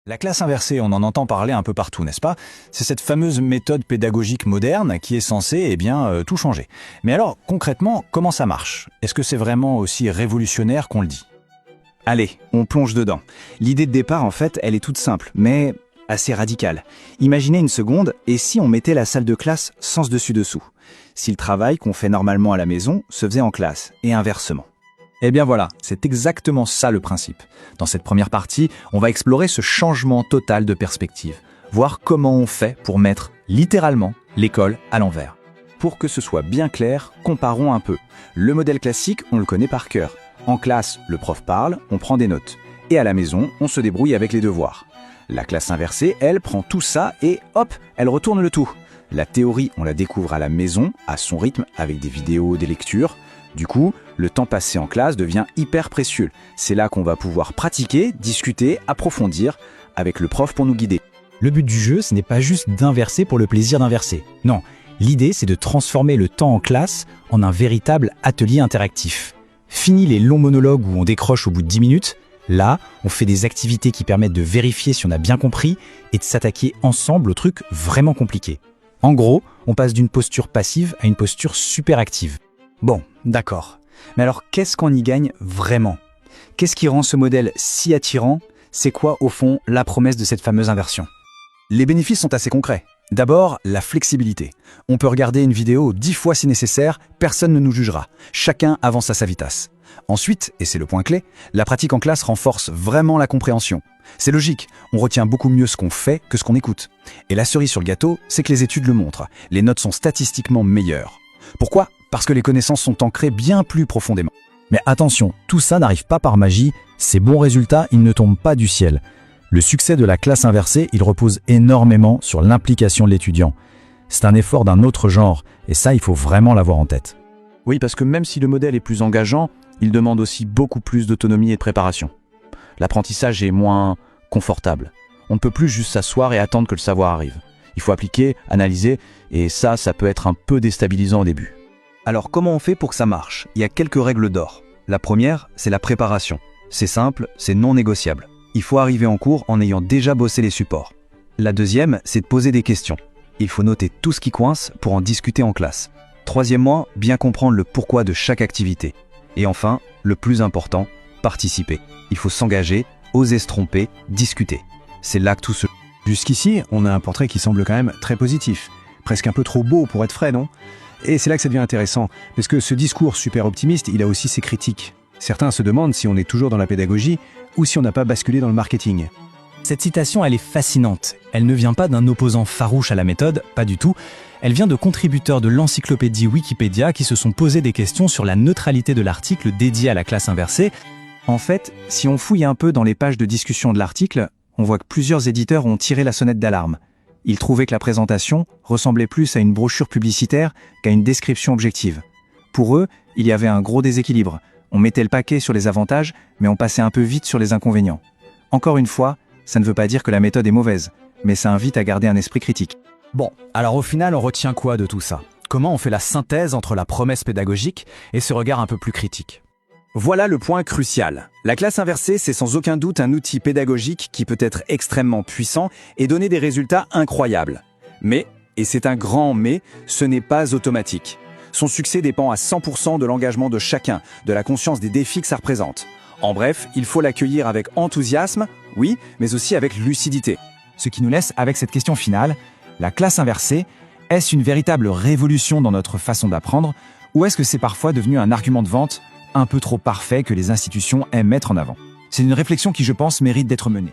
La classe inversée, on en entend parler un peu partout, n'est-ce pas? C'est cette fameuse méthode pédagogique moderne qui est censée, tout changer. Mais alors, concrètement, comment ça marche? Est-ce que c'est vraiment aussi révolutionnaire qu'on le dit? Allez, on plonge dedans. L'idée de départ, en fait, elle est toute simple, mais assez radicale. Imaginez une seconde, et si on mettait la salle de classe sans ce dessus-dessous? Si le travail qu'on fait normalement à la maison se faisait en classe, et inversement. Eh bien voilà, c'est exactement ça le principe. Dans cette première partie, on va explorer ce changement total de perspective, voir comment on fait pour mettre littéralement l'école à l'envers. Pour que ce soit bien clair, comparons un peu. Le modèle classique, on le connaît par cœur. En classe, le prof parle, on prend des notes. Et à la maison, on se débrouille avec les devoirs. La classe inversée, elle, prend tout ça et hop, elle retourne le tout. La théorie, on la découvre à la maison, à son rythme, avec des vidéos, des lectures. Du coup, le temps passé en classe devient hyper précieux. C'est là qu'on va pouvoir pratiquer, discuter, approfondir, avec le prof pour nous guider. Le but du jeu, ce n'est pas juste d'inverser pour le plaisir d'inverser. Non, l'idée, c'est de transformer le temps en classe en un véritable atelier interactif. Fini les longs monologues où on décroche au bout de 10 minutes. Là, on fait des activités qui permettent de vérifier si on a bien compris et de s'attaquer ensemble aux trucs vraiment compliqués. En gros, on passe d'une posture passive à une posture super active. Bon, d'accord. Mais alors, qu'est-ce qu'on y gagne vraiment? Qu'est-ce qui rend ce modèle si attirant? C'est quoi, au fond, la promesse de cette fameuse inversion? Les bénéfices sont assez concrets. D'abord, la flexibilité. On peut regarder une vidéo 10 fois si nécessaire, personne ne nous jugera. Chacun avance à sa vitesse. Ensuite, et c'est le point clé, la pratique en classe renforce vraiment la compréhension. C'est logique, on retient beaucoup mieux ce qu'on fait que ce qu'on écoute. Et la cerise sur le gâteau, c'est que les études le montrent. Les notes sont statistiquement meilleures. Pourquoi? Parce que les connaissances sont ancrées bien plus profondément. Mais attention, tout ça n'arrive pas par magie, ces bons résultats, ils ne tombent pas du ciel. Le succès de la classe inversée, il repose énormément sur l'implication de l'étudiant. C'est un effort d'un autre genre, et ça, il faut vraiment l'avoir en tête. Oui, parce que même si le modèle est plus engageant, il demande aussi beaucoup plus d'autonomie et de préparation. L'apprentissage est moins confortable. On ne peut plus juste s'asseoir et attendre que le savoir arrive. Il faut appliquer, analyser, et ça peut être un peu déstabilisant au début. Alors comment on fait pour que ça marche? Il y a quelques règles d'or. La première, c'est la préparation. C'est simple, c'est non négociable. Il faut arriver en cours en ayant déjà bossé les supports. La deuxième, c'est de poser des questions. Il faut noter tout ce qui coince pour en discuter en classe. Troisièmement, bien comprendre le pourquoi de chaque activité. Et enfin, le plus important, participer. Il faut s'engager, oser se tromper, discuter. C'est là que tout se... Jusqu'ici, on a un portrait qui semble quand même très positif. Presque un peu trop beau pour être vrai, non? Et c'est là que ça devient intéressant, parce que ce discours super optimiste, il a aussi ses critiques. Certains se demandent si on est toujours dans la pédagogie ou si on n'a pas basculé dans le marketing. Cette citation, elle est fascinante. Elle ne vient pas d'un opposant farouche à la méthode, pas du tout. Elle vient de contributeurs de l'encyclopédie Wikipédia qui se sont posés des questions sur la neutralité de l'article dédié à la classe inversée. En fait, si on fouille un peu dans les pages de discussion de l'article, on voit que plusieurs éditeurs ont tiré la sonnette d'alarme. Ils trouvaient que la présentation ressemblait plus à une brochure publicitaire qu'à une description objective. Pour eux, il y avait un gros déséquilibre. On mettait le paquet sur les avantages, mais on passait un peu vite sur les inconvénients. Encore une fois, ça ne veut pas dire que la méthode est mauvaise, mais ça invite à garder un esprit critique. Bon, alors au final, on retient quoi de tout ça? Comment on fait la synthèse entre la promesse pédagogique et ce regard un peu plus critique? Voilà le point crucial. La classe inversée, c'est sans aucun doute un outil pédagogique qui peut être extrêmement puissant et donner des résultats incroyables. Mais, et c'est un grand mais, ce n'est pas automatique. Son succès dépend à 100% de l'engagement de chacun, de la conscience des défis que ça représente. En bref, il faut l'accueillir avec enthousiasme, oui, mais aussi avec lucidité. Ce qui nous laisse avec cette question finale, la classe inversée, est-ce une véritable révolution dans notre façon d'apprendre ou est-ce que c'est parfois devenu un argument de vente un peu trop parfait que les institutions aiment mettre en avant? C'est une réflexion qui, je pense, mérite d'être menée.